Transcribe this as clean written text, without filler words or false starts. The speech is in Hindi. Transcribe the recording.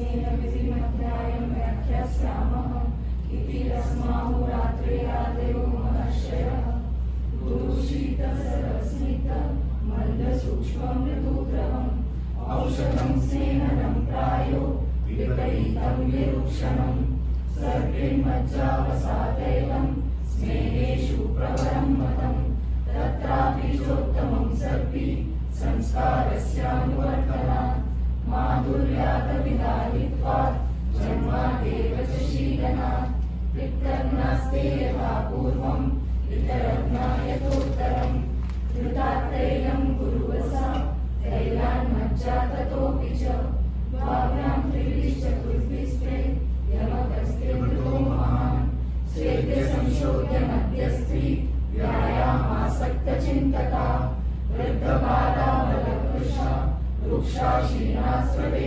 स्नेहविधिमध्यायं व्याख्यास्यामः इति रस्माहुरात्रेयादेवो महर्षयः गुरुशीतसरस्मित मन्दसूक्ष्ममृदुद्रवम् औषधं स्नेहनं प्रायो विपरीतं विरुक्षणम् सर्पिन्मज्जावसातैलं स्नेहेषु प्रवरं मतम् तत्रापि चोत्तमं सर्पि संस्कारस्यानुवर्तनात् माधुर्यादविदाहित्वात् जन्मादेव च शीलनात् पितर्नास्ते यथा पूर्वम् इतरज्ञा यथोत्तरम् धृतात्तैलं कुरुवसा तैलान्मज्जा ततोऽपि च द्वाभ्यां त्रिभिश्चतुर्भिस्ते यमकस्त्रिमृतो महान् स्वेद्य संशोध्य मध्यस्थी व्यायामासक्तचिन्तका वृद्धबाला बलकृशा रुक्षा क्षीणा स्रवेत